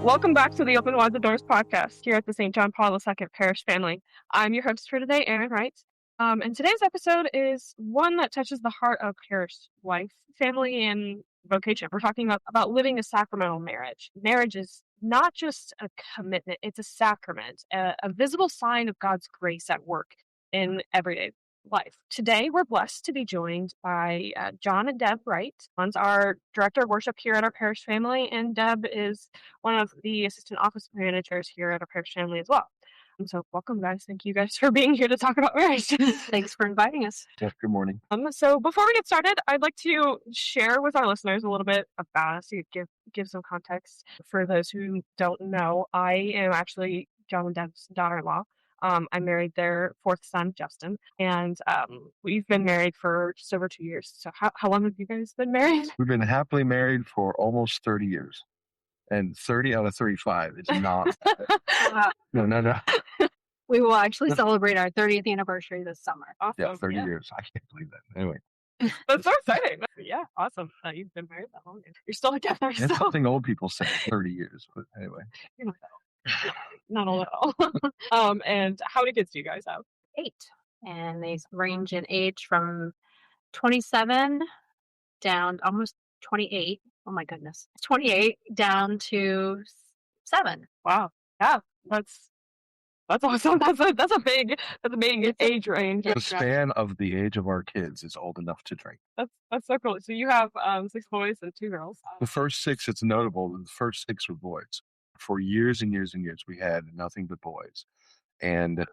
Welcome back to the Open Wide the Doors podcast here at the St. John Paul II Parish Family. I'm your host for today, Aaron Wright. And today's episode is one that touches the heart of parish life, family, and vocation. We're talking about living a sacramental marriage. Marriage is not just a commitment, it's a sacrament, a visible sign of God's grace at work in everyday life. Today, we're blessed to be joined by John and Deb Wright. John's our director of worship here at our parish family, and Deb is one of the assistant office managers here at our parish family as well. And so welcome, guys. Thank you guys for being here to talk about marriage. Thanks for inviting us. Jeff, good morning. So before we get started, I'd like to share with our listeners a little bit about us to give some context. For those who don't know, I am actually John and Deb's daughter-in-law. I married their fourth son, Justin, and we've been married for just over 2 years. So how long have you guys been married? We've been happily married for almost 30 years. And 30 out of 35 is not bad. No. We will actually celebrate our 30th anniversary this summer. Awesome. Yeah, 30 years. I can't believe that. Anyway. That's so exciting. Yeah, awesome. You've been married that long. You're still together. It's something old people say, 30 years. But anyway. You're not old at all. And how many kids do you guys have? 8. And they range in age from 27 down almost 28. Oh my goodness. 28 down to 7. Wow. Yeah. That's awesome. That's a big age range. The span of the age of our kids is old enough to drink. That's so cool. So you have 6 boys and 2 girls. The first 6, it's notable, the first 6 were boys. For years and years and years, we had nothing but boys. And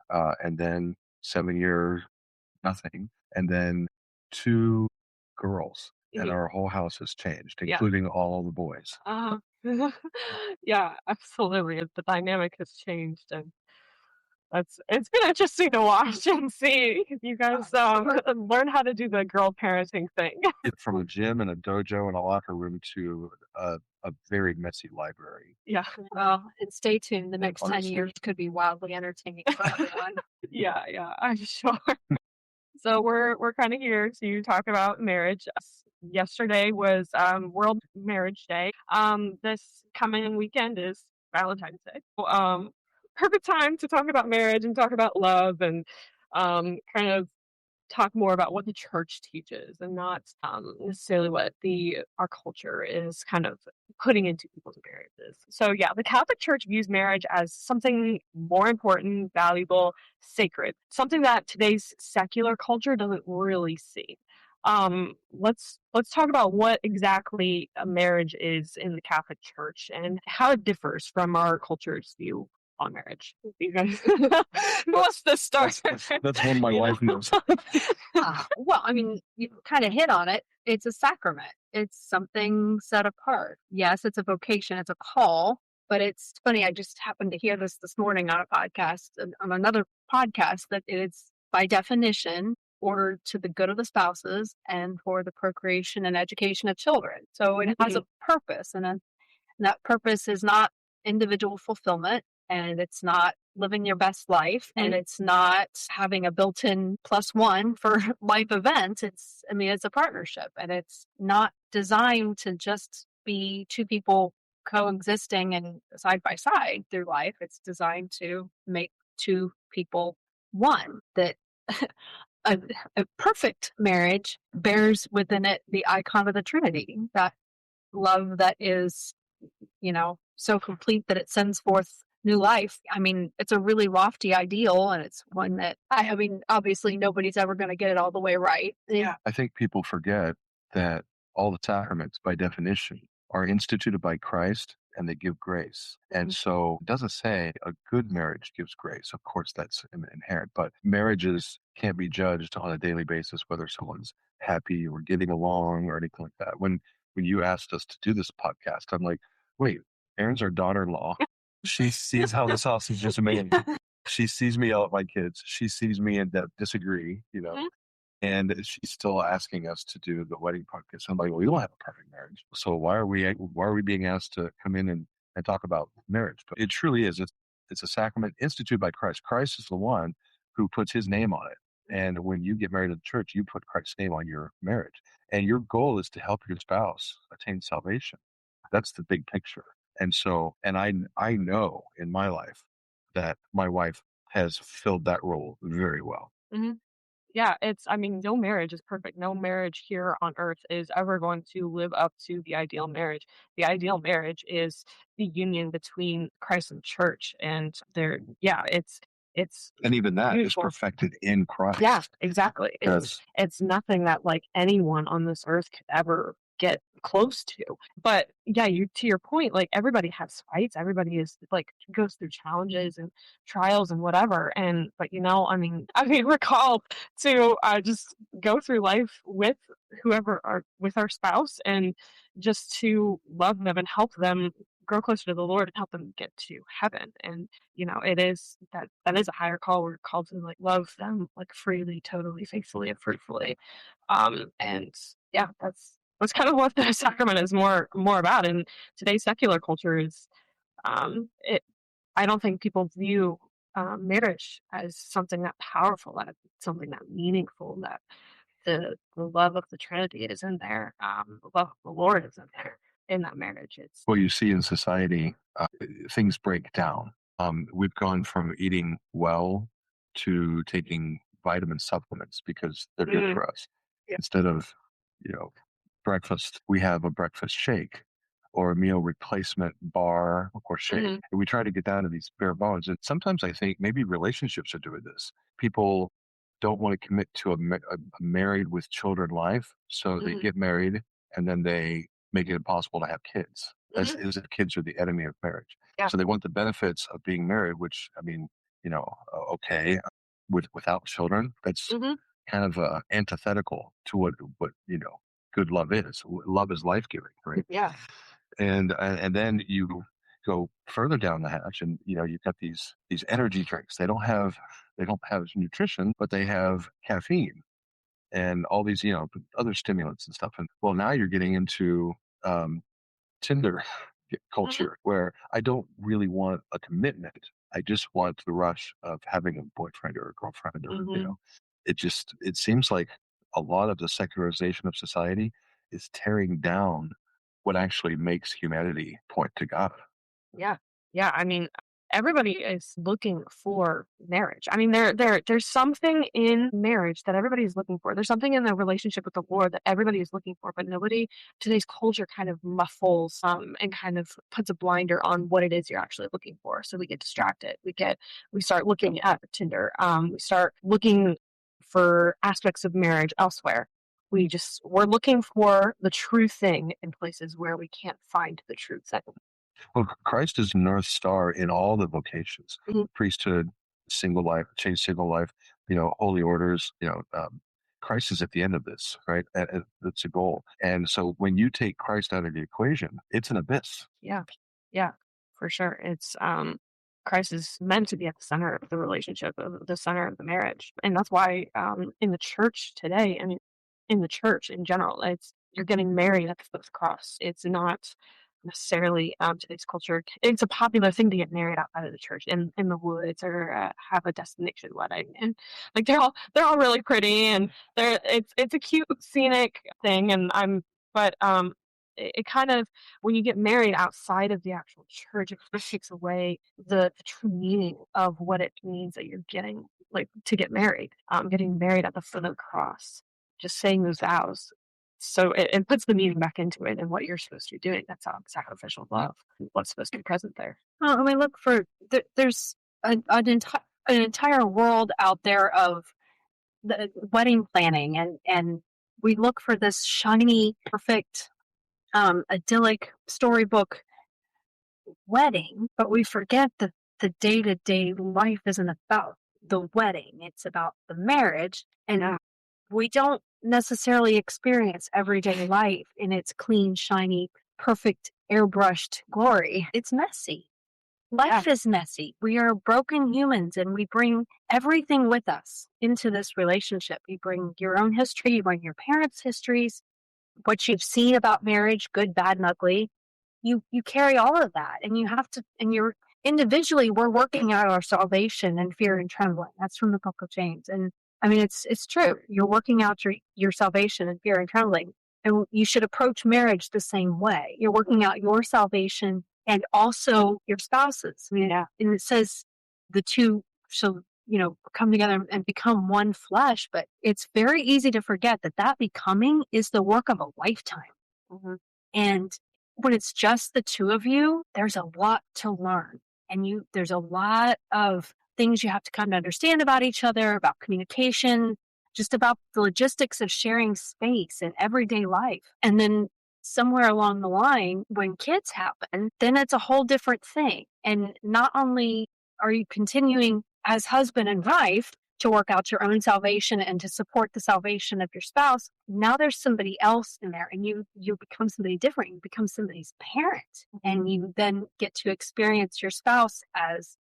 then 7 years, nothing. And then 2 girls. And our whole house has changed, including all the boys. Yeah, absolutely. The dynamic has changed, and it's been interesting to watch and see you guys learn how to do the girl parenting thing. From a gym and a dojo and a locker room to a very messy library. Yeah. Well, and stay tuned. The next 10 years could be wildly entertaining for everyone. Yeah, I'm sure. So we're kind of here to talk about marriage. Yesterday was World Marriage Day. This coming weekend is Valentine's Day. Perfect time to talk about marriage and talk about love and kind of talk more about what the church teaches and not necessarily what our culture is kind of putting into people's marriages. So yeah, the Catholic Church views marriage as something more important, valuable, sacred, something that today's secular culture doesn't really see. Let's talk about what exactly a marriage is in the Catholic Church and how it differs from our culture's view on marriage. You guys, who wants to start? That's one my wife knows. Well, I mean, you kind of hit on it. It's a sacrament. It's something set apart. Yes, it's a vocation. It's a call. But it's funny. I just happened to hear this morning on another podcast, that it's by definition ordered to the good of the spouses and for the procreation and education of children. So it has a purpose, and that purpose is not individual fulfillment, and it's not living your best life, and it's not having a built-in +1 for life events. It's a partnership, and it's not designed to just be 2 people coexisting and side by side through life. It's designed to make 2 people one. That a perfect marriage bears within it the icon of the Trinity, that love that is, so complete that it sends forth new life. I mean, it's a really lofty ideal, and it's one that, obviously nobody's ever going to get it all the way right. Yeah. I think people forget that all the sacraments, by definition, are instituted by Christ, and they give grace. And so it doesn't say a good marriage gives grace. Of course, that's inherent, but marriages can't be judged on a daily basis, whether someone's happy or getting along or anything like that. When you asked us to do this podcast, I'm like, wait, Aaron's our daughter-in-law. She sees how this house is just amazing. She sees me yell at my kids. She sees me and Deb disagree, and she's still asking us to do the wedding podcast. I'm like, well, we don't have a perfect marriage. So why are we being asked to come in and talk about marriage? But it truly is. It's a sacrament instituted by Christ. Christ is the one who puts his name on it. And when you get married in the church, you put Christ's name on your marriage. And your goal is to help your spouse attain salvation. That's the big picture. And so, and I know in my life that my wife has filled that role very well. Mhm. Yeah, I mean, no marriage is perfect. No marriage here on earth is ever going to live up to the ideal marriage. The ideal marriage is the union between Christ and church. And yeah, it's And even that is beautiful. perfected in Christ. Yeah, exactly. Because It's nothing that like anyone on this earth could ever get close to. But yeah, you to your point, like everybody has fights. Everybody is like goes through challenges and trials and whatever. And but I mean, we're called to just go through life with with our spouse and just to love them and help them grow closer to the Lord and help them get to heaven. And it is that is a higher call. We're called to like love them like freely, totally, faithfully, and fruitfully. And yeah, that's kind of what the sacrament is more about. And today's secular culture is it. I don't think people view marriage as something that powerful, that something that meaningful, that the love of the Trinity is in there. The love of the Lord is in there in that marriage. It's what you see in society, things break down. We've gone from eating well to taking vitamin supplements because they're good mm, for us. yeah. Instead of, you know, breakfast, we have a breakfast shake or a meal replacement bar or shake. Mhm, And we try to get down to these bare bones. And sometimes I think maybe relationships are doing this. People don't want to commit to a married with children life. So they mhm, get married and then they make it impossible to have kids, mhm. as if kids are the enemy of marriage. Yeah. So they want the benefits of being married, which I mean, okay, without children, that's Mhm. kind of antithetical to what good love is. Love is life giving, right? Yeah. And then you go further down the hatch, and you've got these energy drinks. They don't have nutrition, but they have caffeine and all these other stimulants and stuff. And well, now you're getting into um, Tinder Mhm, culture where I don't really want a commitment. I just want the rush of having a boyfriend or a girlfriend, or mhm. it seems like a lot of the secularization of society is tearing down what actually makes humanity point to God. Yeah. Yeah, I mean, everybody is looking for marriage. I mean, there's something in marriage that everybody is looking for. There's something in the relationship with the Lord that everybody is looking for, but nobody today's culture kind of muffles and kind of puts a blinder on what it is you're actually looking for. So we get distracted. We start looking at Tinder. We start looking for aspects of marriage elsewhere. We're looking for the true thing in places where we can't find the true thing. Well, Christ is North Star in all the vocations: Mhm. priesthood, single life, changed single life, holy orders. Christ is at the end of this, right? And that's a goal. And so when you take Christ out of the equation, it's an abyss. Yeah. Yeah, for sure. Christ is meant to be at the center of the relationship, of the center of the marriage. And that's why in the church today, I mean in the church in general, it's you're getting married at the foot of the cross. It's not necessarily today's culture. It's a popular thing to get married outside of the church in the woods or have a destination wedding. And like they're all really pretty and it's a cute scenic thing and it kind of when you get married outside of the actual church, it kind of takes away the true meaning of what it means that you're getting, like, to get married. Getting married at the foot of the cross, just saying those vows. So it puts the meaning back into it and what you're supposed to be doing. That's sacrificial love. What's supposed to be present there. Well, I mean, look for there's an entire world out there of the wedding planning, and we look for this shiny, perfect, idyllic storybook wedding, but we forget that the day to day life isn't about the wedding; it's about the marriage, and Yeah. we don't necessarily experience everyday life in its clean, shiny, perfect, airbrushed glory. It's messy. Yeah. Life is messy. We are broken humans and we bring everything with us into this relationship. You bring your own history, you bring your parents' histories, what you've seen about marriage, good, bad, and ugly. You carry all of that and you have to and you're individually we're working out our salvation in fear and trembling. That's from the book of James. And I mean it's true. You're working out your salvation in fear and trembling. And you should approach marriage the same way. You're working out your salvation and also your spouses. Yeah. And it says the two shall, come together and become one flesh. But it's very easy to forget that that becoming is the work of a lifetime. Mhm. And when it's just the two of you, there's a lot to learn. And there's a lot of things you have to come to understand about each other, about communication, just about the logistics of sharing space in everyday life. And then somewhere along the line, when kids happen, then it's a whole different thing. And not only are you continuing as husband and wife to work out your own salvation and to support the salvation of your spouse, now there's somebody else in there, and you become somebody different. You become somebody's parent, and you then get to experience your spouse as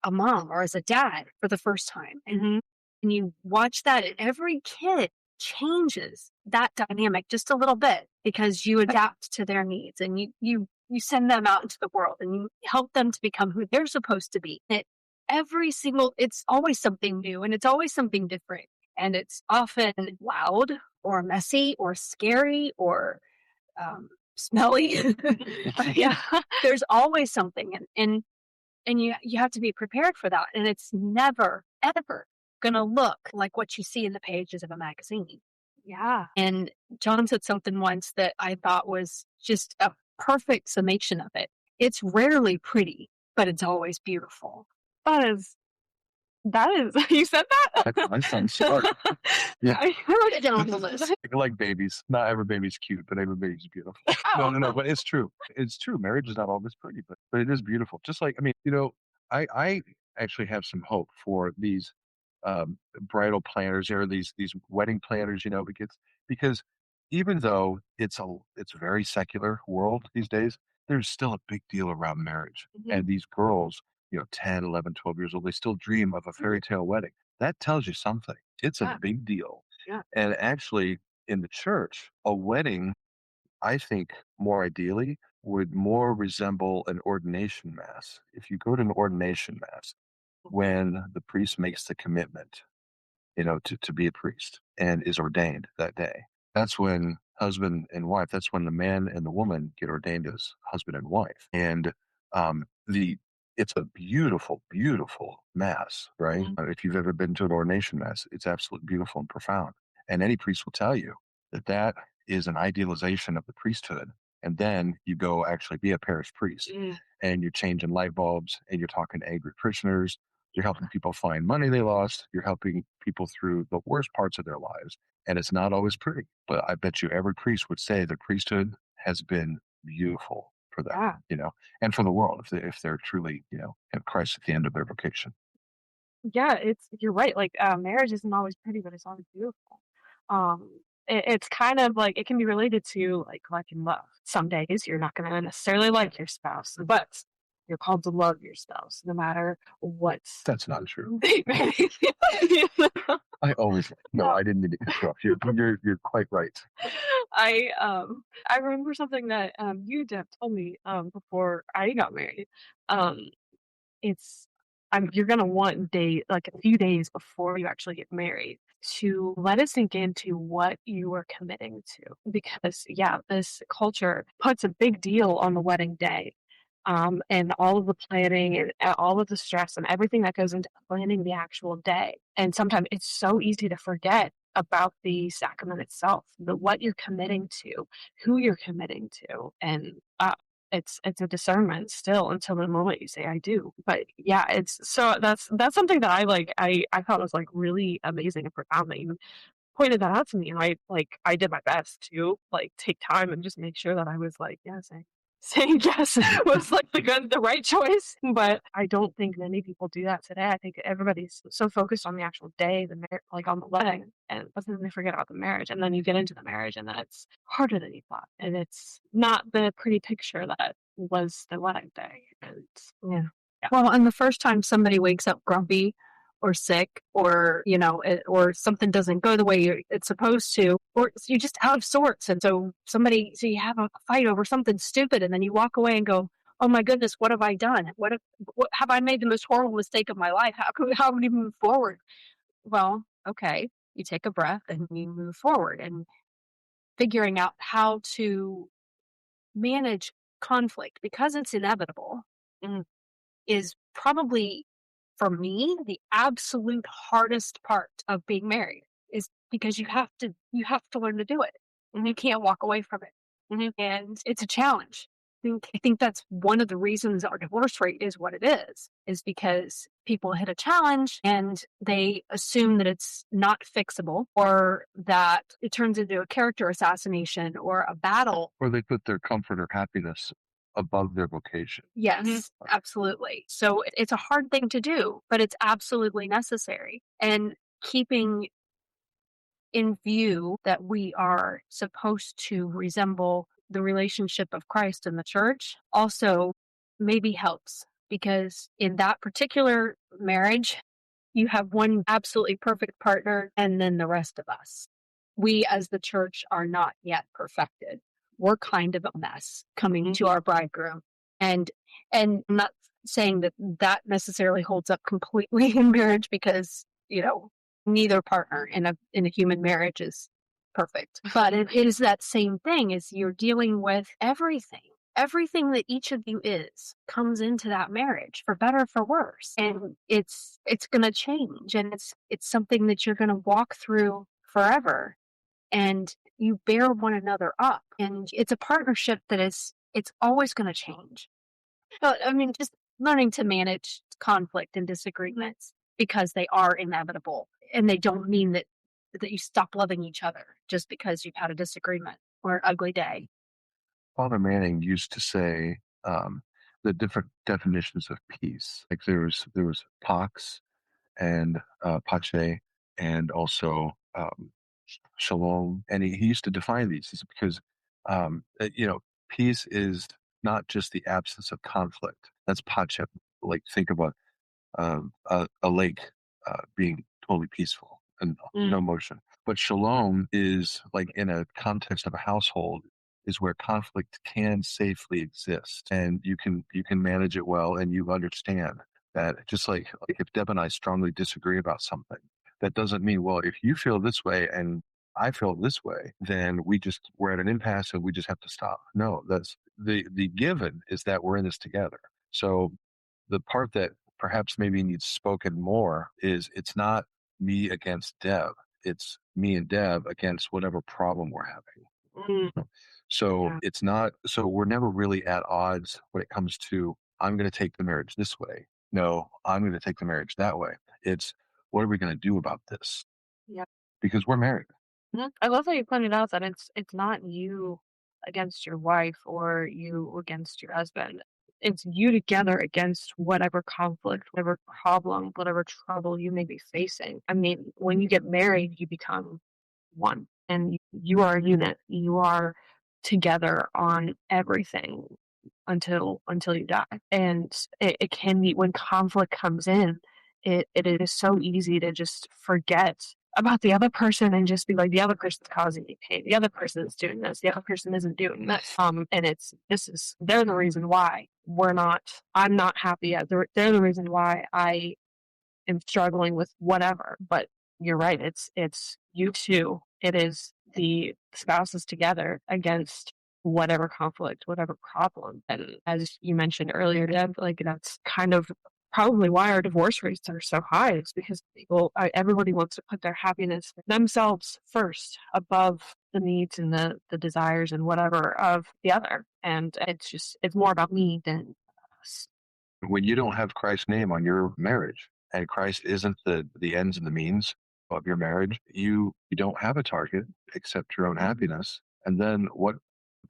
a mom or as a dad for the first time. And you watch that, and every kid changes that dynamic just a little bit because you adapt to their needs, and you send them out into the world and you help them to become who they're supposed to be. It's always something new, and it's always something different, and it's often loud or messy or scary or smelly. Yeah. There's always something, and you have to be prepared for that, and it's never ever gonna look like what you see in the pages of a magazine. Yeah. And John said something once that I thought was just a perfect summation of it. It's rarely pretty, but it's always beautiful. That is you said that? I sound smart. Yeah. I wrote it down on the list. Like babies. Not every baby's cute, but every baby's beautiful. No, but it's true. It's true. Marriage is not always pretty, but it is beautiful. Just like, I mean, I actually have some hope for these bridal planners or these wedding planners, because even though it's a very secular world these days, there's still a big deal around marriage. And these girls, 10, 11, 12 years old, they still dream of a fairy tale wedding. That tells you something. It's a Yeah. big deal. Yeah. And actually, in the church, a wedding, I think, more ideally, would more resemble an ordination mass. If you go to an ordination mass, when the priest makes the commitment, to be a priest and is ordained that day, that's when husband and wife, that's when the man and the woman get ordained as husband and wife. And the it's a beautiful, beautiful mass, right? If you've ever been to an ordination mass, it's absolutely beautiful and profound. And any priest will tell you that that is an idealization of the priesthood. And then you go actually be a parish priest, and you're changing light bulbs, and you're talking to angry parishioners. You're helping people find money they lost. You're helping people through the worst parts of their lives. And it's not always pretty, but I bet you every priest would say the priesthood has been beautiful for them, Yeah. and for the world if they're truly, have Christ at the end of their vocation. Yeah, you're right. Like, marriage isn't always pretty, but it's always beautiful. Um, it's kind of like it can be related to like liking love. Some days you're not going to necessarily like your spouse, but you're called to love your spouse no matter what. That's not true. they may. You know? I always no, I didn't mean to interrupt you. You're quite right. I remember something that you, Deb, told me before I got married. Um, it's you're gonna want like a few days before you actually get married to let it sink into what you are committing to, because yeah, this culture puts a big deal on the wedding day, and all of the planning and all of the stress and everything that goes into planning the actual day. And sometimes it's so easy to forget about the sacrament itself, what you're committing to, who you're committing to, and it's a discernment still until the moment you say I do. But yeah, that's something that I thought was like really amazing and profound that you pointed that out to me, and I did my best to like take time and just make sure that I was like, yeah, saying yes was like the right choice. But I don't think many people do that today. I think everybody's so focused on the actual day, like on the wedding, but then they forget about the marriage. And then you get into the marriage, and then it's harder than you thought, and it's not the pretty picture that was the wedding day. And Yeah. yeah. Well, and the first time somebody wakes up grumpy or sick, or or something doesn't go the way it's supposed to, or you're just out of sorts, and so you have a fight over something stupid, and then you walk away and go, "Oh my goodness, what have I done? What have I made the most horrible mistake of my life? How would you move forward?" Well, okay, you take a breath and you move forward, and figuring out how to manage conflict, because it's inevitable, Mhm. is probably, for me, the absolute hardest part of being married, is because you have to learn to do it, and you can't walk away from it. Mhm. And it's a challenge. I think that's one of the reasons our divorce rate is what it is because people hit a challenge and they assume that it's not fixable, or that it turns into a character assassination or a battle. Or they put their comfort or happiness above their vocation. Yes, absolutely. So it's a hard thing to do, but it's absolutely necessary. And keeping in view that we are supposed to resemble the relationship of Christ in the church also maybe helps, because in that particular marriage, you have one absolutely perfect partner and then the rest of us. We as the church are not yet perfected. We're kind of a mess coming to our bridegroom. And I'm not saying that that necessarily holds up completely in marriage, because, neither partner in a human marriage is perfect. But it is that same thing, is you're dealing with everything. Everything that each of you is comes into that marriage, for better or for worse. And it's going to change, and it's something that you're going to walk through forever, and you bear one another up, and it's a partnership that it's always going to change. But I mean, just learning to manage conflict and disagreements, because they are inevitable, and they don't mean that you stop loving each other just because you've had a disagreement or an ugly day. Father Manning used to say the different definitions of peace. Like there was pax and pace, and also shalom. And he used to define these. He said, because peace is not just the absence of conflict. That's pace. Like think of a lake being totally peaceful and no motion. But shalom is like in a context of a household is where conflict can safely exist, and you can manage it well, and you understand that just like if Deb and I strongly disagree about something, that doesn't mean, well, if you feel this way and I feel this way, then we're at an impasse and we just have to stop. No, that's the given is that we're in this together. So the part that perhaps maybe needs spoken more is it's not me against Deb. It's me and Deb against whatever problem we're having. So Yeah. it's not, so we're never really at odds when it comes to, I'm going to take the marriage this way. No, I'm going to take the marriage that way. It's, what are we going to do about this? Yeah. Because we're married. I love that you pointed out that it's not you against your wife or you against your husband. It's you together against whatever conflict, whatever problem, whatever trouble you may be facing. I mean, when you get married, you become one, and you are a unit. You are together on everything until you die. And it can be, when conflict comes in, it is so easy to just forget about the other person and just be like, the other person's causing me pain. The other person is doing this. The other person isn't doing this. And they're the reason why I'm not happy. They're the reason why I am struggling with whatever. But you're right. It's you two. It is the spouses together against whatever conflict, whatever problem. And as you mentioned earlier, Deb, like that's kind of probably why our divorce rates are so high. Is because everybody wants to put their happiness themselves first above the needs and the desires and whatever of the other. And it's more about me than us. When you don't have Christ's name on your marriage and Christ isn't the ends and the means of your marriage, you don't have a target except your own happiness. And then what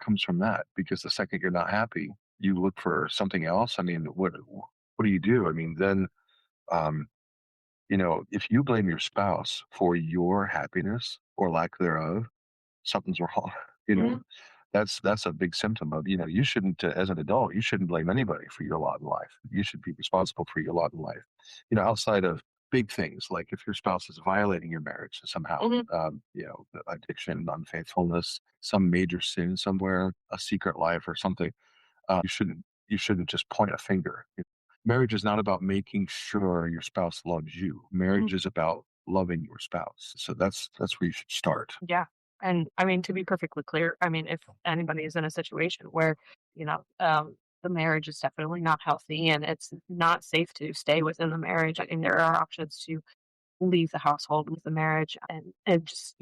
comes from that? Because the second you're not happy, you look for something else. I mean, what do you do? I mean, then um, if you blame your spouse for your happiness or lack thereof, something's wrong. You know, that's a big symptom of, you shouldn't, as an adult, you shouldn't blame anybody for your lot in life. You should be responsible for your lot in life. Outside of big things, like if your spouse is violating your marriage somehow, addiction, unfaithfulness, some major sin somewhere, a secret life or something, you shouldn't just point a finger. Marriage is not about making sure your spouse loves you. Marriage is about loving your spouse. So that's where you should start. Yeah. And I mean, to be perfectly clear, I mean, if anybody is in a situation where the marriage is definitely not healthy and it's not safe to stay within the marriage. And there are options to leave the household with the marriage and just,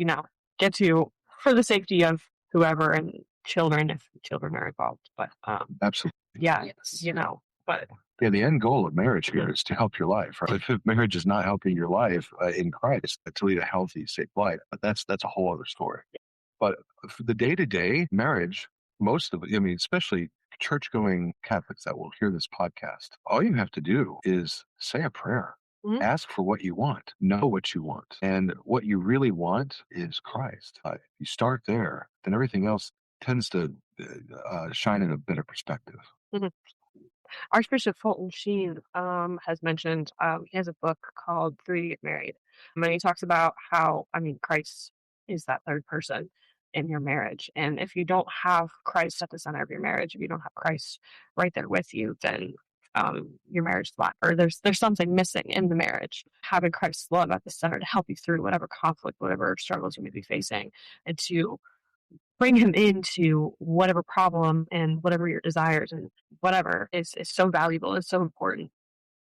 get to for the safety of whoever and children if children are involved. But Absolutely. yeah, Yes. but Yeah, the end goal of marriage here is to help your life. Right? If marriage is not helping your life in Christ, to lead a healthy, safe life, but that's a whole other story. But for the day-to-day marriage, most of it, I mean, especially church-going Catholics that will hear this podcast, all you have to do is say a prayer. Mhm. Ask for what you want. Know what you want. And what you really want is Christ. If you start there, then everything else tends to shine in a better perspective. Mhm. Archbishop Fulton Sheen has mentioned he has a book called Three to Get Married. And he talks about how, Christ is that third person in your marriage. And if you don't have Christ at the center of your marriage, if you don't have Christ right there with you, then your marriage is flat, or there's something missing in the marriage. Having Christ's love at the center to help you through whatever conflict, whatever struggles you may be facing, and to bring him into whatever problem and whatever your desires and whatever is so valuable. It's so important.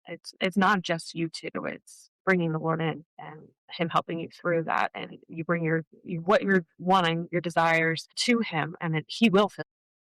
It's not just you two. It's bringing the Lord in and him helping you through that. And you bring what you're wanting, your desires to him, and then he will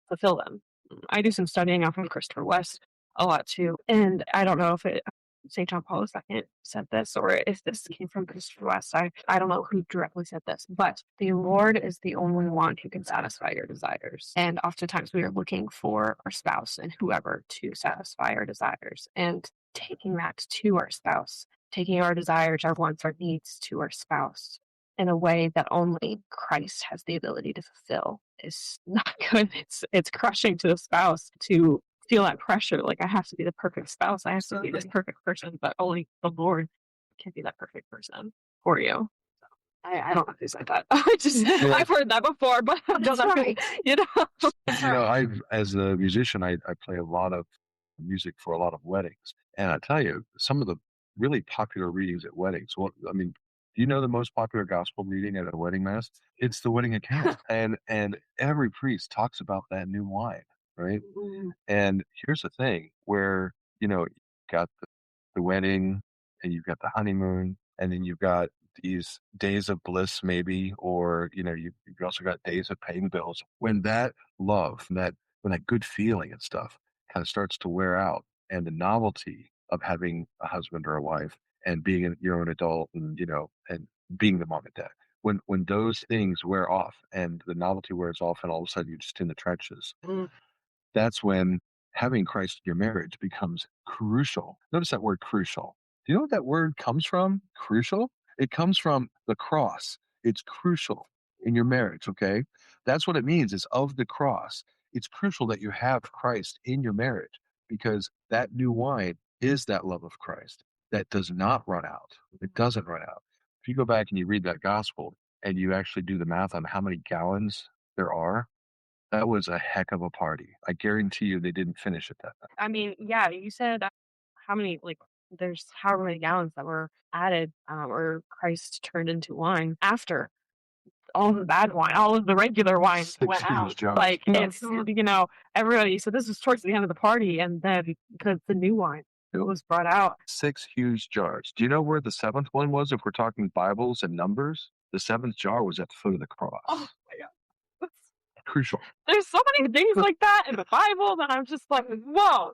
fulfill them. I do some studying out from Christopher West a lot too. And I don't know if St. John Paul II said this or if this came from Christopher West. I don't know who directly said this, but the Lord is the only one who can satisfy your desires. And oftentimes we are looking for our spouse and whoever to satisfy our desires. And taking that to our spouse, taking our desires, our wants, our needs to our spouse in a way that only Christ has the ability to fulfill is not good. It's crushing to the spouse to feel that pressure. Like I have to be the perfect spouse. I have to be this perfect person, but only the Lord can be that perfect person for you. I don't know who said that. I've heard that before, but I don't know. Right. As a musician, I play a lot of music for a lot of weddings, and I tell you, some of the really popular readings at weddings. Well, I mean, do you know the most popular gospel reading at a wedding mass? It's the wedding account, and every priest talks about that new wine, right? And here's the thing, where you've got the wedding, and you've got the honeymoon, and then you've got these days of bliss, maybe, or you've also got days of paying bills. When that love, when that good feeling and stuff kind of starts to wear out, and the novelty of having a husband or a wife and being your own adult, and being the mom and dad, when those things wear off and the novelty wears off, and all of a sudden you're just in the trenches, that's when having Christ in your marriage becomes crucial. Notice that word crucial. Do you know what that word comes from? Crucial? It comes from the cross. It's crucial in your marriage, okay? That's what it means, is of the cross. It's crucial that you have Christ in your marriage, because that new wine is that love of Christ that does not run out. It doesn't run out. If you go back and you read that gospel and you actually do the math on how many gallons there are, that was a heck of a party. I guarantee you they didn't finish it that night. Yeah, you said how many, like, there's however many gallons that were added or Christ turned into wine after all the bad wine, all of the regular wine 6 went huge out. jars. Like Yeah. it's, everybody. So this was towards the end of the party, and then the new wine was brought out. 6 huge jars. Do you know where the 7th one was? If we're talking Bibles and numbers, the 7th jar was at the foot of the cross. Oh my God. Crucial. There's so many things like that in the Bible that I'm just like, whoa.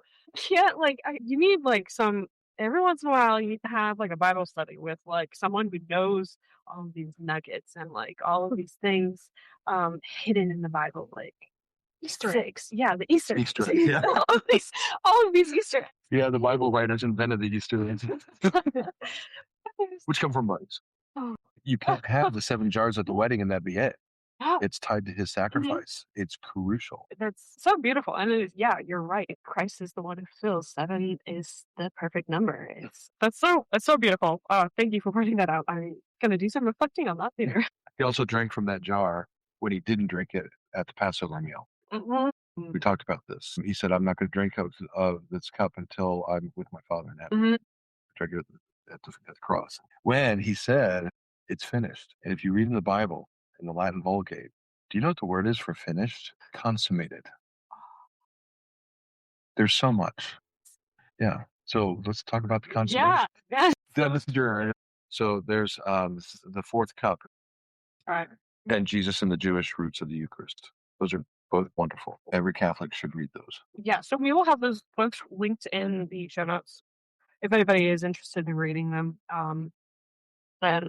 You need like some, every once in a while, you need to have like a Bible study with like someone who knows all of these nuggets and like all of these things hidden in the Bible, like Easter eggs. Yeah, the Easter eggs. Easter eggs, yeah. all of these Easter eggs. Yeah, the Bible writers invented the Easter eggs, which come from bugs. Oh, You can't have the 7 jars at the wedding and that be it. yeah. It's tied to his sacrifice. It's crucial. That's so beautiful. And it is, yeah, you're right. Christ is the one who fills. 7 is the perfect number. That's so beautiful. Thank you for pointing that out. I'm gonna do some reflecting on that later. He also drank from that jar when he didn't drink it at the Passover meal. We talked about this. He said, I'm not going to drink of this cup until I'm with my Father in heaven. Drink it at the cross. When he said, it's finished. And if you read in the Bible, in the Latin Vulgate, do you know what the word is for finished? Consummated. There's so much. Yeah. So let's talk about the consummation. Yeah. Yeah, this is your. So there's the fourth cup Right. and Jesus and the Jewish roots of the Eucharist. Those are both wonderful. Every Catholic should read those. Yeah. So we will have those books linked in the show notes if anybody is interested in reading them. Then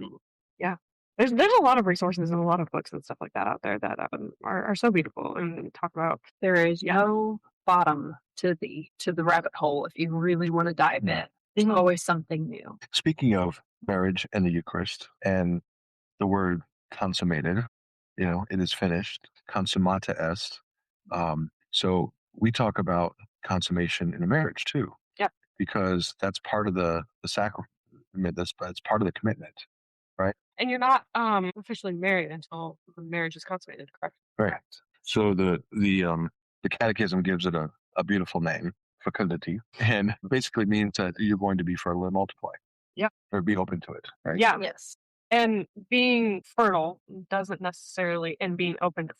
yeah, there's a lot of resources and a lot of books and stuff like that out there that are so beautiful and talk about. There is no bottom to the rabbit hole if you really want to dive in. There's always something new. Speaking of marriage and the Eucharist and the word consummated, it is finished. Consummata est. So we talk about consummation in a marriage too. Yeah. Because that's part of the sacrament. That's part of the commitment, right? And you're not officially married until the marriage is consummated, correct? Right. So the Catechism gives it a beautiful name, fecundity, and basically means that you're going to be fertile and multiply. Yeah. Or be open to it. Right. Yeah. Yes. And being fertile doesn't necessarily, and being open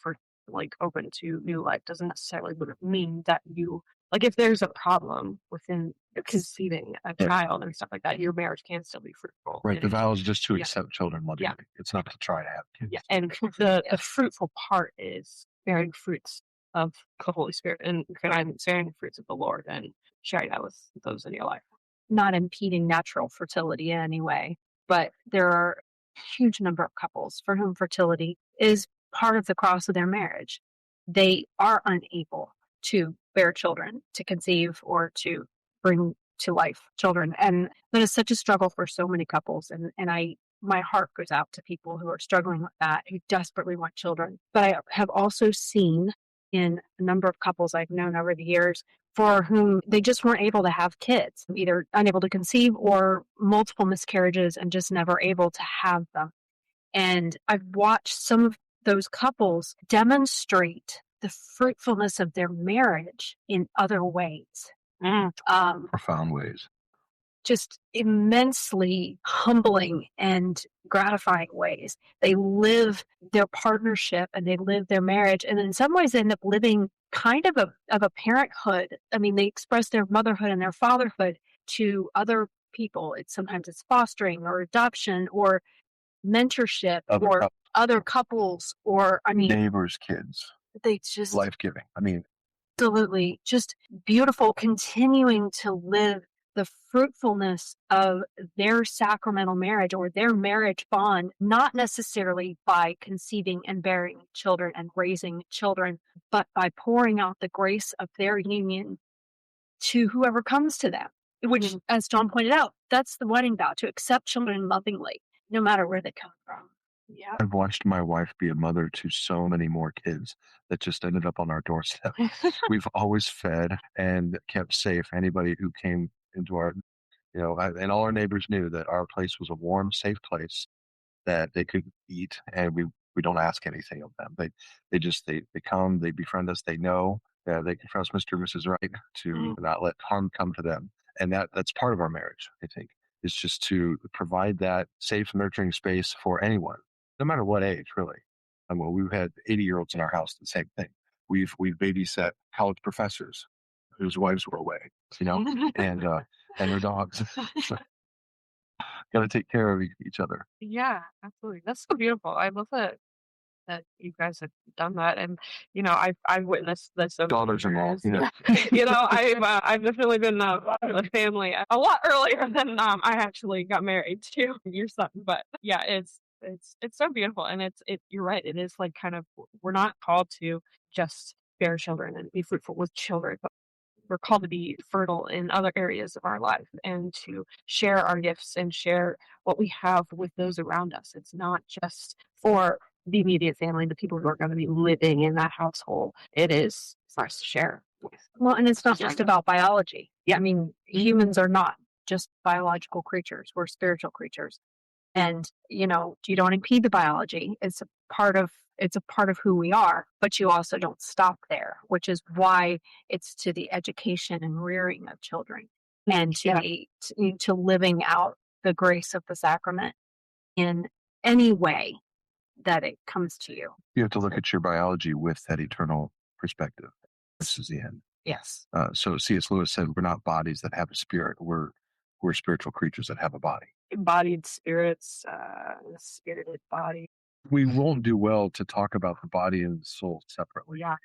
to new life doesn't necessarily mean that you, like, if there's a problem within conceiving a child and stuff like that, your marriage can still be fruitful. Right. The vow is just to accept children logically. Yeah. It's not to try to have kids. Yeah. And the fruitful part is bearing fruits of the Holy Spirit and bearing the fruits of the Lord and sharing that with those in your life. Not impeding natural fertility in any way, but there are a huge number of couples for whom fertility is part of the cross of their marriage. They are unable to bear children, to conceive, or to bring to life children. And that is such a struggle for so many couples. And my heart goes out to people who are struggling with that, who desperately want children. But I have also seen in a number of couples I've known over the years for whom they just weren't able to have kids, either unable to conceive or multiple miscarriages and just never able to have them. And I've watched some of those couples demonstrate the fruitfulness of their marriage in other ways. Profound ways. Just immensely humbling and gratifying ways. They live their partnership and they live their marriage, and in some ways they end up living kind of a parenthood. I mean, they express their motherhood and their fatherhood to other people. Sometimes it's fostering or adoption or mentorship or other couples, or neighbors' kids. They just life-giving. Absolutely, just beautiful, continuing to live the fruitfulness of their sacramental marriage or their marriage bond, not necessarily by conceiving and bearing children and raising children, but by pouring out the grace of their union to whoever comes to them, which, as John pointed out, that's the wedding vow, to accept children lovingly, no matter where they come from. Yeah. I've watched my wife be a mother to so many more kids that just ended up on our doorstep. We've always fed and kept safe anybody who came into our, and all our neighbors knew that our place was a warm, safe place that they could eat, and we don't ask anything of them. They come, they befriend us, they know that they can trust Mr. and Mrs. Wright to not let harm come to them. And that's part of our marriage, I think, is just to provide that safe, nurturing space for anyone, no matter what age, really. We've had 80-year-olds in our house, the same thing. We've babysat college professors whose wives were away, and their dogs. Got to take care of each other. Yeah, absolutely. That's so beautiful. I love that you guys have done that, and I've witnessed this. Daughters-in-law, I've definitely been part of the family a lot earlier than I actually got married to your son. But yeah, it's so beautiful, and you're right. It is like kind of, we're not called to just bear children and be fruitful with children, but we're called to be fertile in other areas of our life and to share our gifts and share what we have with those around us. It's not just for the immediate family, the people who are going to be living in that household. It is for us to share with. Well, and it's not just about biology. Yeah. I mean, humans are not just biological creatures. We're spiritual creatures. And, you don't impede the biology. It's a part of who we are, but you also don't stop there, which is why it's to the education and rearing of children and to living out the grace of the sacrament in any way that it comes to you. You have to look at your biology with that eternal perspective. This is the end. Yes. So C.S. Lewis said, "We're not bodies that have a spirit. We're spiritual creatures that have a body." Embodied spirits, spirited body. We won't do well to talk about the body and the soul separately, Yeah.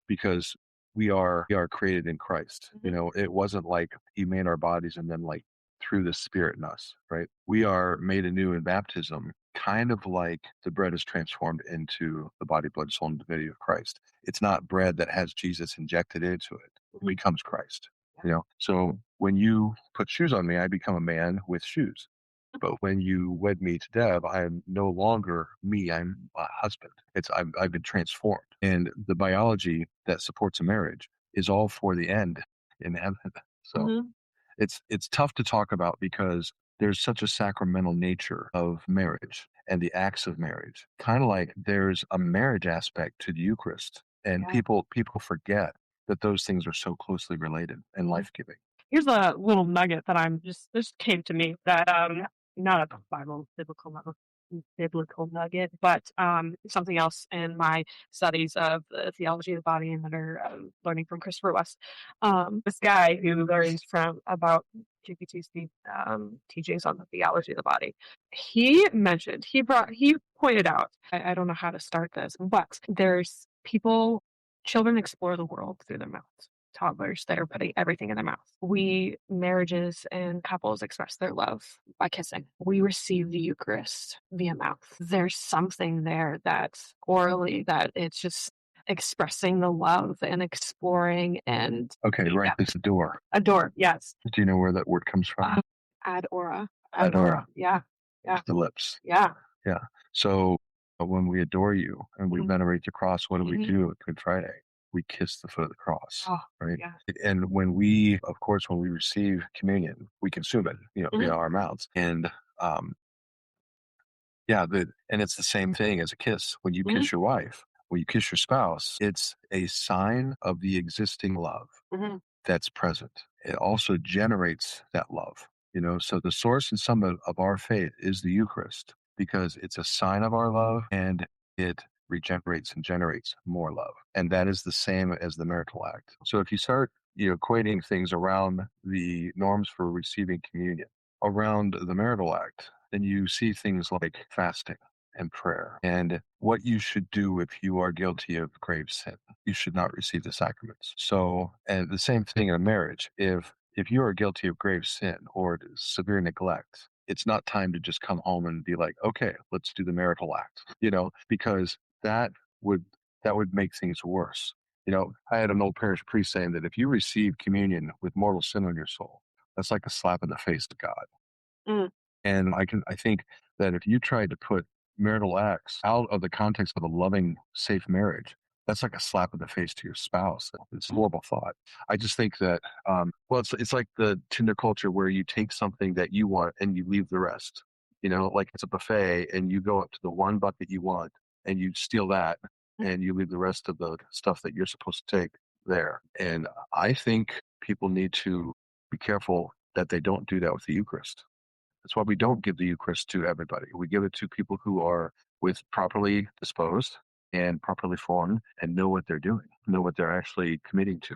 because we are created in Christ. It wasn't like he made our bodies and then like threw the spirit in us, right? We are made anew in baptism, kind of like the bread is transformed into the body, blood, soul, and divinity of Christ. It's not bread that has Jesus injected into it. It becomes Christ. So when you put shoes on me, I become a man with shoes. But when you wed me to Deb, I am no longer me. I'm a husband. I've been transformed, and the biology that supports a marriage is all for the end in heaven. So it's tough to talk about because there's such a sacramental nature of marriage and the acts of marriage. Kind of like there's a marriage aspect to the Eucharist, and people forget that those things are so closely related and life giving. Here's a little nugget that this came to me that not a biblical nugget, but something else in my studies of the theology of the body and that are learning from Christopher West. This guy who learns from about GPT's teachings on the theology of the body. He pointed out, I don't know how to start this, but there's children explore the world through their mouths. Toddlers that are putting everything in their mouth. Marriages and couples express their love by kissing. We receive the Eucharist via mouth. There's something there that's orally that it's just expressing the love and exploring and Okay, right. This adore. Adore, yes. Do you know where that word comes from? Adora. Adora. Yeah. The lips. Yeah. Yeah. So when we adore you and we venerate the cross, what do we do at Good Friday? We kiss the foot of the cross, right? Yeah. And when we receive communion, we consume it, via our mouths. And and it's the same thing as a kiss. When you kiss your wife, when you kiss your spouse, it's a sign of the existing love that's present. It also generates that love, so the source and summit of our faith is the Eucharist because it's a sign of our love and it regenerates and generates more love. And that is the same as the marital act. So if you start, equating things around the norms for receiving communion, around the marital act, then you see things like fasting and prayer and what you should do if you are guilty of grave sin. You should not receive the sacraments. So, and the same thing in a marriage. If you are guilty of grave sin or severe neglect, it's not time to just come home and be like, okay, let's do the marital act, because that would make things worse. I had an old parish priest saying that if you receive communion with mortal sin on your soul, that's like a slap in the face to God. And I think that if you try to put marital acts out of the context of a loving, safe marriage, that's like a slap in the face to your spouse. It's a horrible thought. I just think that, it's like the Tinder culture where you take something that you want and you leave the rest. Like it's a buffet and you go up to the one bucket you want and you steal that and you leave the rest of the stuff that you're supposed to take there. And I think people need to be careful that they don't do that with the Eucharist. That's why we don't give the Eucharist to everybody. We give it to people who are properly disposed and properly formed and know what they're doing, know what they're actually committing to.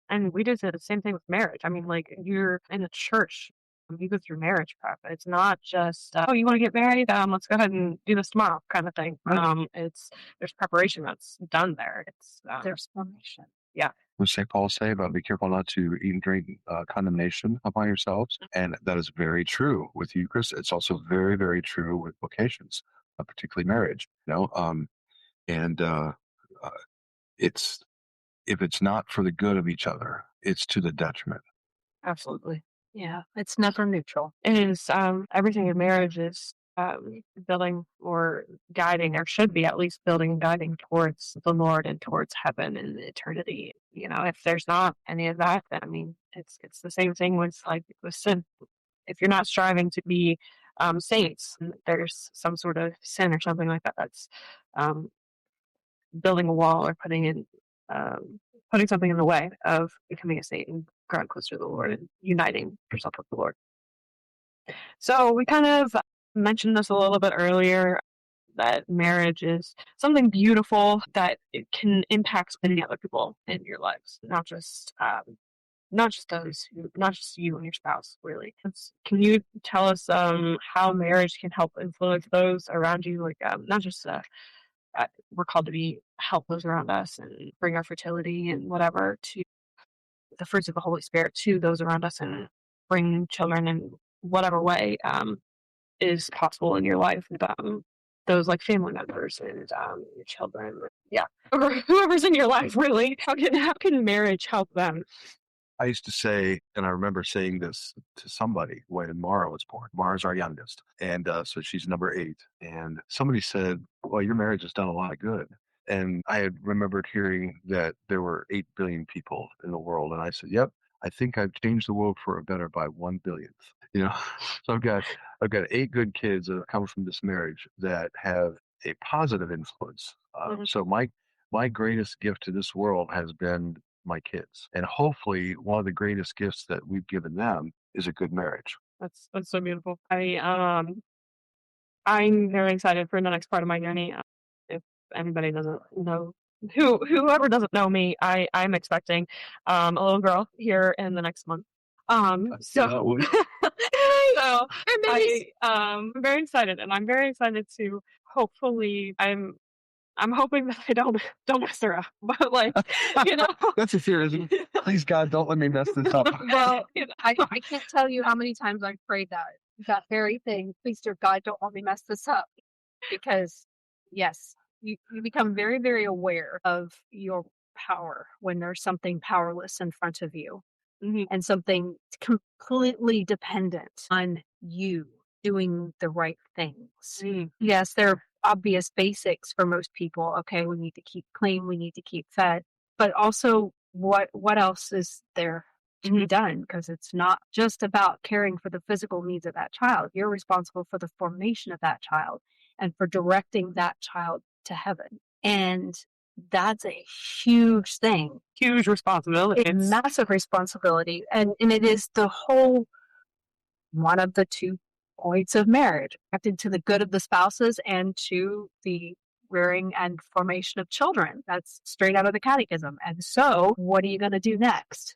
And we just did the same thing with marriage. I mean, like you're in a church, you go through marriage prep. It's not just, oh, you want to get married? Let's go ahead and do this tomorrow kind of thing. There's preparation that's done there. There's formation. Yeah. What does St. Paul say about be careful not to eat and drink condemnation upon yourselves? And that is very true with Eucharist. It's also very, very true with vocations, particularly marriage. It's if it's not for the good of each other, it's to the detriment. Absolutely. Yeah, it's never neutral. It is everything in marriage is building or guiding, or should be at least building and guiding towards the Lord and towards heaven and eternity. If there's not any of that, then I mean, it's the same thing with sin. If you're not striving to be saints, there's some sort of sin or something like that that's building a wall or putting something in the way of becoming a saint and growing closer to the Lord and uniting yourself with the Lord. So we kind of mentioned this a little bit earlier. that marriage is something beautiful that it can impact many other people in your lives, not just not just you and your spouse, really. Can you tell us how marriage can help influence those around you? Like, not just we're called to be help those around us and bring our fertility and whatever to the fruits of the Holy Spirit to those around us and bring children in whatever way is possible in your life with those like family members and your children. Yeah, or whoever's in your life, really. How can marriage help them? I used to say, and I remember saying this to somebody when Mara was born. Mara's our youngest. And so she's number 8. And somebody said, well, your marriage has done a lot of good. And I had remembered hearing that there were 8 billion people in the world. And I said, yep, I think I've changed the world for a better by 1 billionth. You know, so I've got 8 good kids that have come from this marriage that have a positive influence. So my greatest gift to this world has been my kids. And hopefully one of the greatest gifts that we've given them is a good marriage. That's so beautiful. I'm very excited for the next part of my journey. If anybody doesn't know whoever doesn't know me, I'm expecting a little girl here in the next month. So so I'm very excited, and I'm very excited to hopefully I'm hoping that I don't mess her up, but like That's a fear, isn't it? Please God, don't let me mess this up. Well, I can't tell you how many times I've prayed that very thing. Please, dear God, don't let me mess this up. Because, yes, you become very, very aware of your power when there's something powerless in front of you and something completely dependent on you doing the right things. Yes, there are obvious basics for most people. Okay, we need to keep clean, we need to keep fed, but also what else is there to be done? Because it's not just about caring for the physical needs of that child. You're responsible for the formation of that child and for directing that child to heaven. And that's a huge thing. huge responsibility. It's massive responsibility. And it is the whole one of the 2 points of marriage, connected to the good of the spouses and to the rearing and formation of children. That's straight out of the catechism. And so what are you going to do next?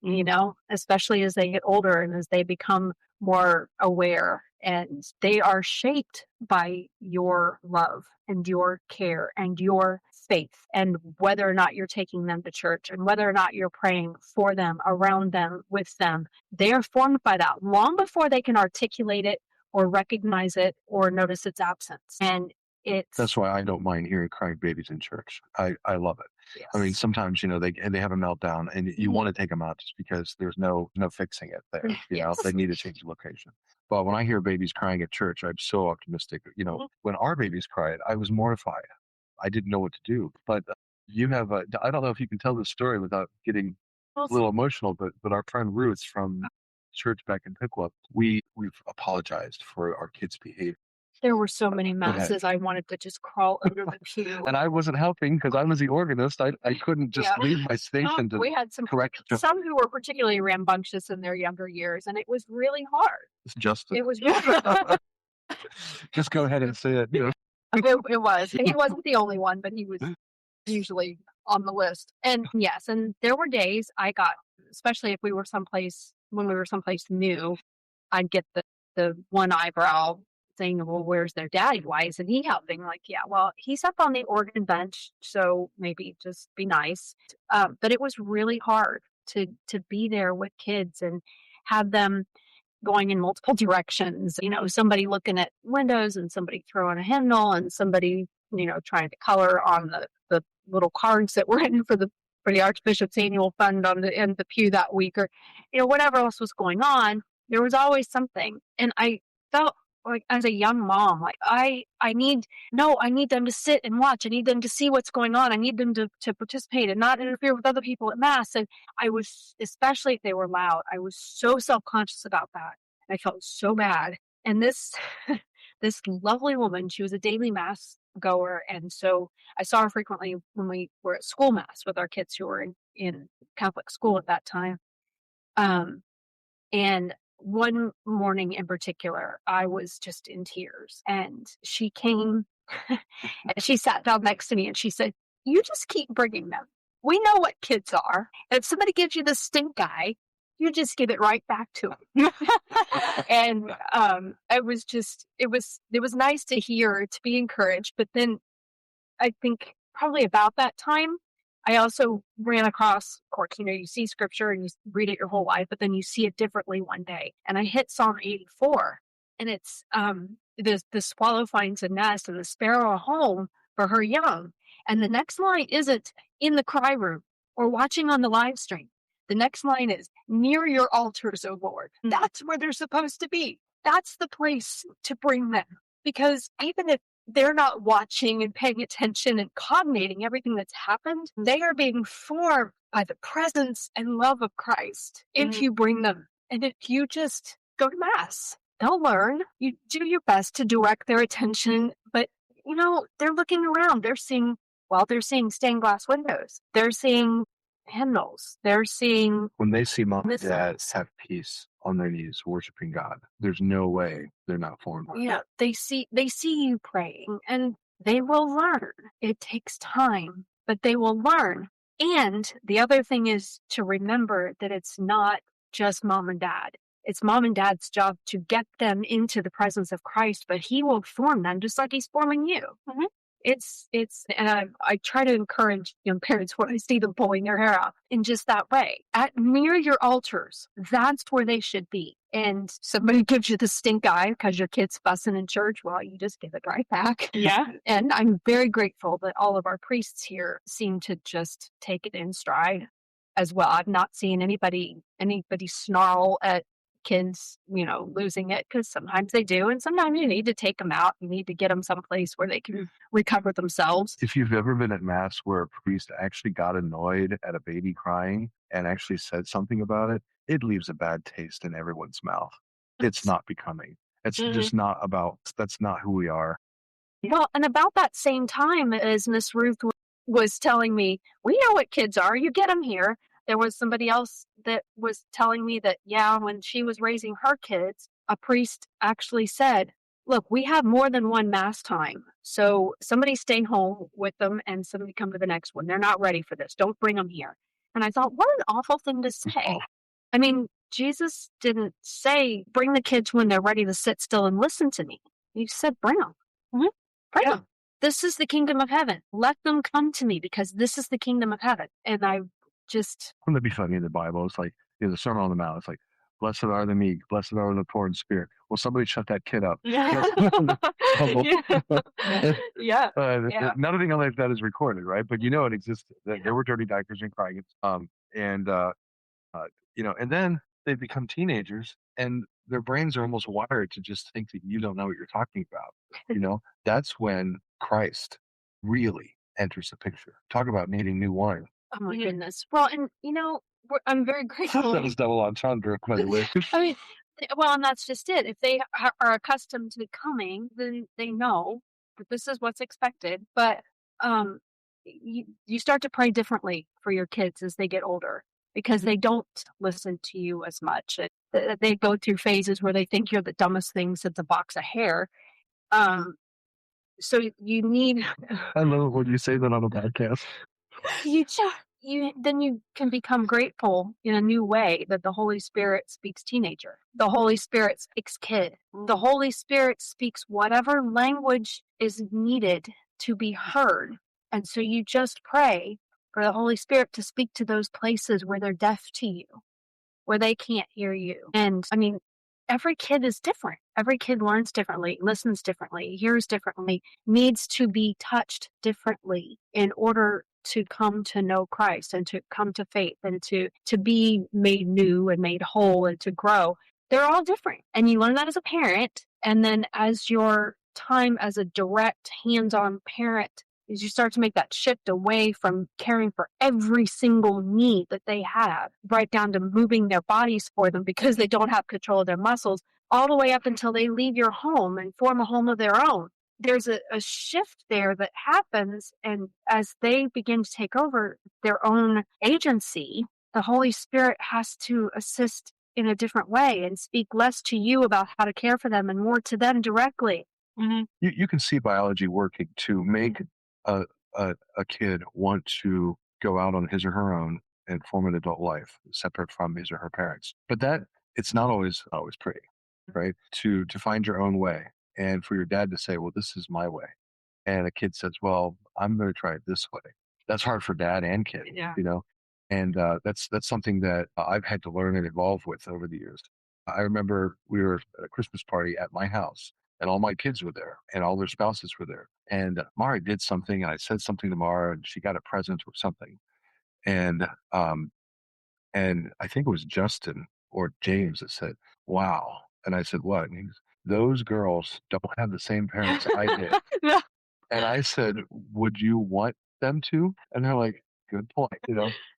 You know, especially as they get older and as they become more aware, and they are shaped by your love and your care and your faith, and whether or not you're taking them to church and whether or not you're praying for them, around them, with them. They are formed by that long before they can articulate it or recognize it or notice its absence. And That's why I don't mind hearing crying babies in church. I love it. Yes. I mean, sometimes they have a meltdown, and you want to take them out just because there's no fixing it there. Yes. They need to change the location. But when I hear babies crying at church, I'm so optimistic. When our babies cried, I was mortified. I didn't know what to do. But you have I don't know if you can tell this story without getting a little emotional, but our friend Ruth from church back in Piqua, we've apologized for our kids' behavior. There were so many masses I wanted to just crawl under the pew. And I wasn't helping because I was the organist. I couldn't just leave my station to We had correct some who were particularly rambunctious in their younger years, and it was really hard. Justin. It was really hard. Just go ahead and say it. It was. He wasn't the only one, but he was usually on the list. And yes, and there were days I got, especially if we were someplace new, I'd get the one eyebrow saying, well, where's their daddy? Why isn't he helping? Like, yeah, well, he's up on the organ bench, so maybe just be nice. But it was really hard to be there with kids and have them going in multiple directions. Somebody looking at windows and somebody throwing a hymnal and somebody, trying to color on the little cards that were in for the Archbishop's annual fund in the pew that week, or, whatever else was going on. There was always something. And I felt like as a young mom, like I need them to sit and watch. I need them to see what's going on. I need them to participate and not interfere with other people at Mass. And I was, especially if they were loud, I was so self-conscious about that. I felt so bad. And this lovely woman, she was a daily Mass goer. And so I saw her frequently when we were at school Mass with our kids who were in Catholic school at that time. And one morning in particular, I was just in tears, and she came And she sat down next to me and she said, "You just keep bringing them. We know what kids are. And if somebody gives you the stink eye, you just give it right back to them." And it was nice to hear, to be encouraged. But then I think probably about that time, I also ran across, of course, you see scripture and you read it your whole life, but then you see it differently one day. And I hit Psalm 84, and it's the swallow finds a nest and the sparrow a home for her young. And the next line isn't in the cry room or watching on the live stream. The next line is near your altars, O Lord. That's where they're supposed to be. That's the place to bring them. Because even if they're not watching and paying attention and cognating everything that's happened, they are being formed by the presence and love of Christ if you bring them. And if you just go to Mass, they'll learn. You do your best to direct their attention, but they're looking around. They're seeing stained glass windows. They're seeing hymnals. They're seeing When they see mom and missals. dad have peace on their knees worshiping God, there's no way they're not formed. Yeah, they see you praying, and they will learn. It takes time, but they will learn. And the other thing is to remember that it's not just mom and dad. It's mom and dad's job to get them into the presence of Christ, but he will form them just like he's forming you. And I try to encourage young parents when I see them pulling their hair out in just that way. Near your altars, that's where they should be. And somebody gives you the stink eye because your kid's fussing in church, well, you just give it right back. Yeah. And I'm very grateful that all of our priests here seem to just take it in stride as well. I've not seen anybody snarl at kids, losing it, because sometimes they do, and sometimes you need to take them out. You need to get them someplace where they can recover themselves. If you've ever been at Mass where a priest actually got annoyed at a baby crying and actually said something about it, it leaves a bad taste in everyone's mouth. It's not becoming. It's just not about, that's not who we are. Well, and about that same time as Miss Ruth was telling me, we know what kids are, you get them here. There was somebody else that was telling me that, when she was raising her kids, a priest actually said, look, we have more than one Mass time. So somebody stay home with them and somebody come to the next one. They're not ready for this. Don't bring them here. And I thought, what an awful thing to say. I mean, Jesus didn't say, bring the kids when they're ready to sit still and listen to me. He said, bring them. Bring them. This is the kingdom of heaven. Let them come to me because this is the kingdom of heaven. And I just... Wouldn't that be funny in the Bible? It's like, the Sermon on the Mount. It's like, blessed are the meek, blessed are the poor in spirit. Well, somebody shut that kid up. Yeah. None of thing like that is recorded, right? But it existed. There were dirty diapers and crying. And then they become teenagers and their brains are almost wired to just think that you don't know what you're talking about. That's when Christ really enters the picture. Talk about needing new wine. Oh my goodness. Well, and I'm very grateful. That was double entendre, by the way. I mean, well, and that's just it. If they are accustomed to coming, then they know that this is what's expected. But you start to pray differently for your kids as they get older because they don't listen to you as much. They go through phases where they think you're the dumbest thing since a box of hair. So you need... I love when you say that on a podcast. Then you can become grateful in a new way that the Holy Spirit speaks teenager. The Holy Spirit speaks kid. The Holy Spirit speaks whatever language is needed to be heard. And so you just pray for the Holy Spirit to speak to those places where they're deaf to you, where they can't hear you. And I mean, every kid is different. Every kid learns differently, listens differently, hears differently, needs to be touched differently in order to come to know Christ and to come to faith and to be made new and made whole and to grow. They're all different. And you learn that as a parent. And then as your time as a direct hands-on parent, as you start to make that shift away from caring for every single need that they have, right down to moving their bodies for them because they don't have control of their muscles, all the way up until they leave your home and form a home of their own. There's a shift there that happens, and as they begin to take over their own agency, the Holy Spirit has to assist in a different way and speak less to you about how to care for them and more to them directly. You can see biology working to make a, a kid want to go out on his or her own and form an adult life separate from his or her parents. But that it's not always pretty, right? To find your own way and for your dad to say, well, this is my way. And a kid says, well, I'm going to try it this way. That's hard for dad and kid, Yeah. and that's something that I've had to learn and evolve with over the years. I remember we were at a Christmas party at my house, and all my kids were there, and all their spouses were there. And Mara did something, and I said something to Mara, and she got a present or something. And and I think it was Justin or James that said, "Wow." And I said, "What?" And he goes, "Those girls don't have the same parents I did." No. And I said, "Would you want them to?" And they're like, "Good point."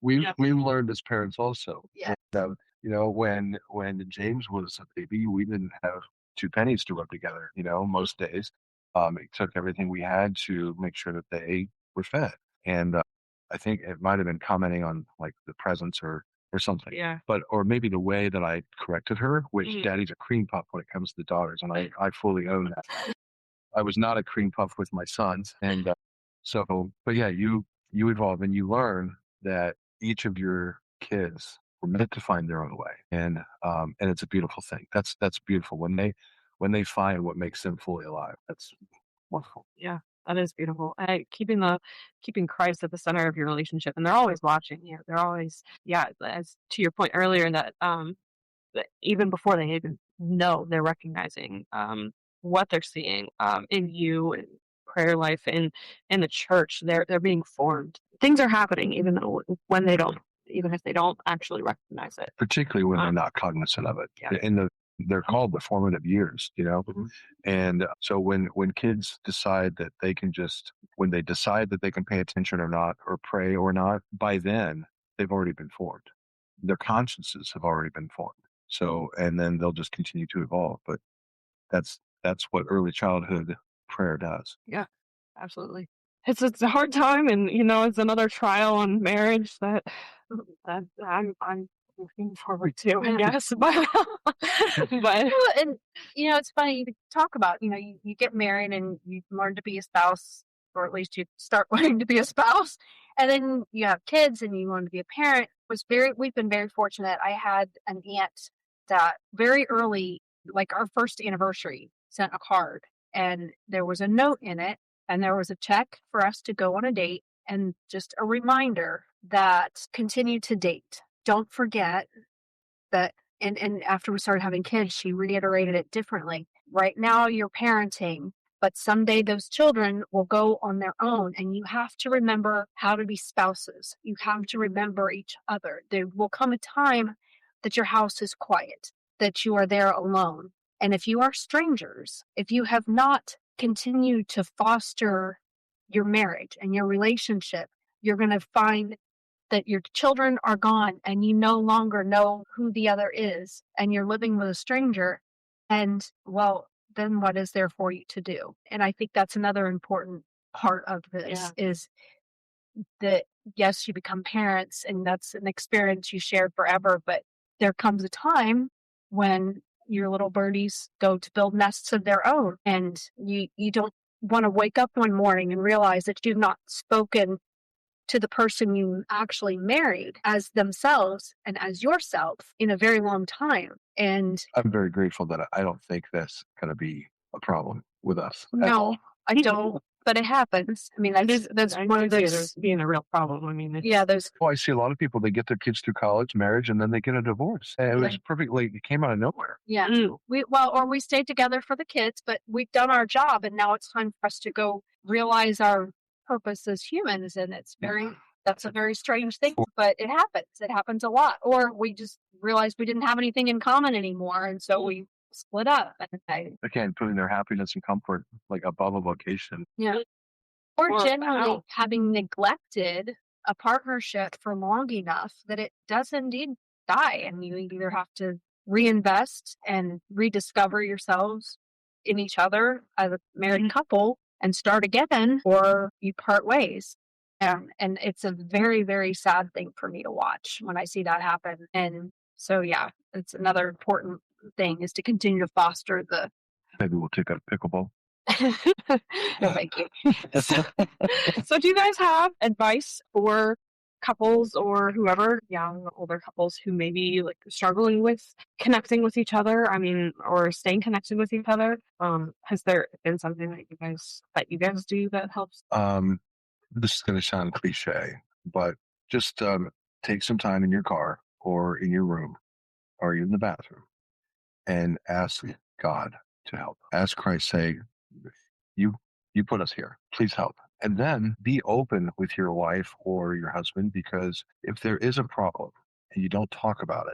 We Yeah. we learned as parents also. Yeah. And, when James was a baby, we didn't have two pennies to rub together. Most days, it took everything we had to make sure that they were fed. And I think it might have been commenting on like the presents or something. Yeah. But or maybe the way that I corrected her, which Mhm. Daddy's a cream puff when it comes to the daughters, and I fully own that. I was not a cream puff with my sons, and but yeah, you evolve and you learn that each of your kids were meant to find their own way, and it's a beautiful thing. That's beautiful when they find what makes them fully alive. That's wonderful. Yeah, that is beautiful. Keeping Christ at the center of your relationship, and they're always watching you. They're always, yeah, as to your point earlier, that even before they even know, they're recognizing what they're seeing in you and prayer life and in the church. They're being formed. Things are happening, even though when they don't, even if they don't actually recognize it. Particularly when they're not cognizant of it. Yeah. They're called the formative years, Mhm. and so when kids decide that they can just when they decide that they can pay attention or not or pray or not, by then they've already been formed. Their consciences have already been formed. So and then they'll just continue to evolve. But that's what early childhood prayer does. Yeah, absolutely. It's a hard time, and it's another trial on marriage that I'm looking forward to, I Yeah. guess. But but Well, and it's funny to talk about. You get married and you learn to be a spouse, or at least you start learning to be a spouse, and then you have kids and you learn to be a parent. We've been very fortunate. I had an aunt that very early, like our first anniversary, sent a card, and there was a note in it, and there was a check for us to go on a date, and just a reminder that continue to date. Don't forget that. And after we started having kids, she reiterated it differently. Right now, you're parenting, but someday those children will go on their own, and you have to remember how to be spouses. You have to remember each other. There will come a time that your house is quiet, that you are there alone. And if you are strangers, if you have not continued to foster your marriage and your relationship, you're going to find that your children are gone and you no longer know who the other is and you're living with a stranger. And well, then what is there for you to do? And I think that's another important part of this is that yes, you become parents and that's an experience you shared forever, but there comes a time when your little birdies go to build nests of their own, and you don't want to wake up one morning and realize that you've not spoken to the person you actually married as themselves and as yourself in a very long time. And I'm very grateful that I don't think that's going to be a problem with us at no, all. I don't, but it happens. I mean, that's I one do of see it those. as being a real problem. I mean, Yeah, those. Well, I see a lot of people, they get their kids through college, marriage, and then they get a divorce. And it was Right. perfectly, it came out of nowhere. Yeah, Mm. or we stayed together for the kids, but we've done our job, and now it's time for us to go realize our purpose as humans. And that's a very strange thing, but it happens. It happens a lot. Or we just realized we didn't have anything in common anymore, and so we split up. And Again, putting their happiness and comfort like above a vocation. yeah. Or Or generally how? having neglected a partnership for long enough that it does indeed die, and you either have to reinvest and rediscover yourselves in each other as a married couple and start again, or you part ways. And it's a very, very sad thing for me to watch when I see that happen. And so, yeah, it's another important thing is to continue to foster the Maybe we'll take up pickleball. No, thank you. So do you guys have advice for couples or whoever, young, older couples who may be like struggling with connecting with each other? I mean, or staying connected with each other? Has there been something that you guys do that helps? This is going to sound cliche, but just take some time in your car or in your room or in the bathroom and ask God to help. Ask Christ, say, you you put us here. Please help. And then be open with your wife or your husband, because if there is a problem and you don't talk about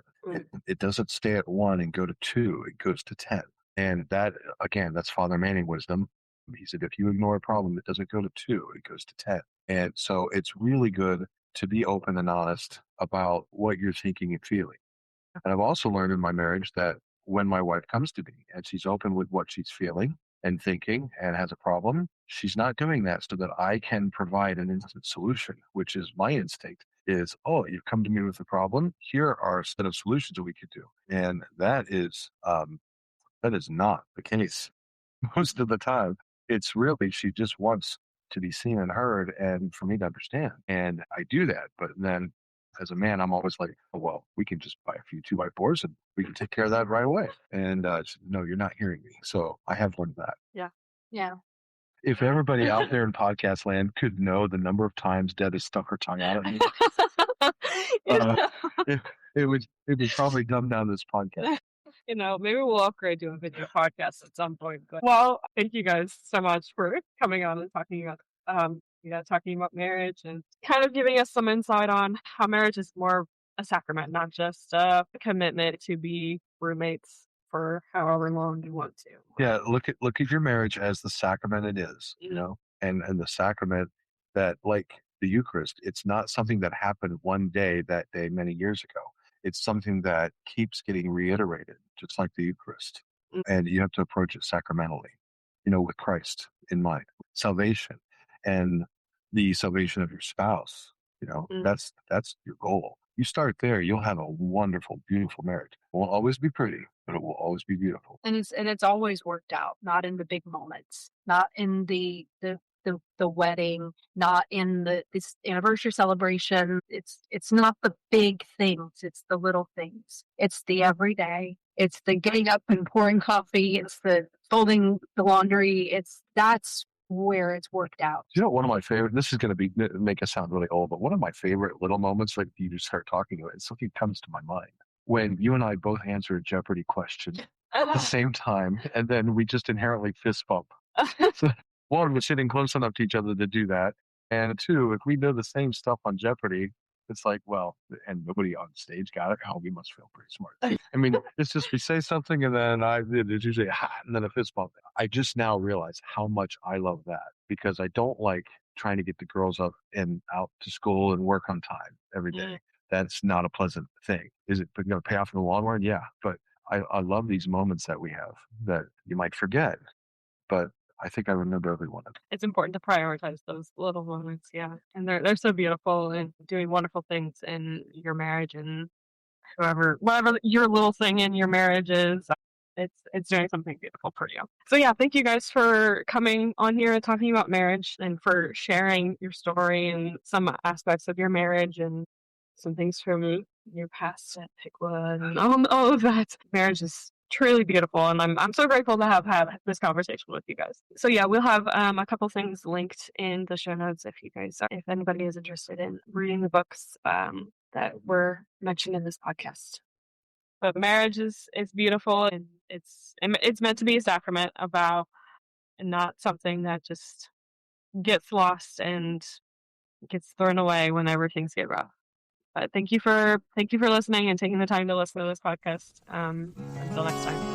it doesn't stay at 1 and go to 2, it goes to 10. And that, again, that's Father Manning wisdom. He said, if you ignore a problem, it doesn't go to 2, it goes to 10. And so it's really good to be open and honest about what you're thinking and feeling. And I've also learned in my marriage that when my wife comes to me and she's open with what she's feeling and thinking and has a problem, she's not doing that so that I can provide an instant solution, which is my instinct is, oh, you've come to me with a problem. Here are a set of solutions that we could do. And that is not the case most of the time. It's really, she just wants to be seen and heard and for me to understand. And I do that. But then as a man, I'm always like, oh, well, we can just buy a few 2x4s and we can take care of that right away. And she said, no, you're not hearing me. So I have learned that. Yeah. Yeah. If everybody out there in podcast land could know the number of times Deb has stuck her tongue out at me, it would probably dumb down this podcast. Maybe we'll upgrade to a video podcast at some point. But, well, thank you guys so much for coming on and talking about marriage and kind of giving us some insight on how marriage is more a sacrament, not just a commitment to be roommates for however long you want to. Yeah, look at your marriage as the sacrament it is, and the sacrament that, like the Eucharist, it's not something that happened one day that day many years ago. It's something that keeps getting reiterated, just like the Eucharist. And you have to approach it sacramentally, with Christ in mind. Salvation and the salvation of your spouse, that's your goal. You start there, you'll have a wonderful, beautiful marriage. It won't always be pretty, but it will always be beautiful. And it's always worked out, not in the big moments, not in the wedding, not in this anniversary celebration. It's not the big things, it's the little things. It's the everyday. It's the getting up and pouring coffee. It's the folding the laundry. That's where it's worked out. One of my favorite, this is going to make us sound really old, but one of my favorite little moments, like you just start talking about it, something comes to my mind. When you and I both answer a Jeopardy question at the same time, and then we just inherently fist bump. So, one, we're sitting close enough to each other to do that. And two, if we know the same stuff on Jeopardy, it's like, well, and nobody on stage got it. Oh, we must feel pretty smart. I mean, it's just we say something and then it's usually and then a fist bump. I just now realize how much I love that, because I don't like trying to get the girls up and out to school and work on time every day. That's not a pleasant thing. Is it going to pay off in the long run? Yeah. But I love these moments that we have that you might forget, but I think I remember every one of them. It's important to prioritize those little moments, yeah. And they're so beautiful and doing wonderful things in your marriage, and whatever your little thing in your marriage is, it's doing something beautiful for you. So yeah, thank you guys for coming on here and talking about marriage and for sharing your story and some aspects of your marriage and some things from your past at Pickwood and all of that. Marriage is truly beautiful, and I'm so grateful to have had this conversation with you guys. So yeah, we'll have a couple things linked in the show notes if anybody is interested in reading the books that were mentioned in this podcast. But marriage is beautiful, and it's meant to be a sacrament, a vow, and not something that just gets lost and gets thrown away whenever things get rough. But thank you for listening and taking the time to listen to this podcast. Until next time.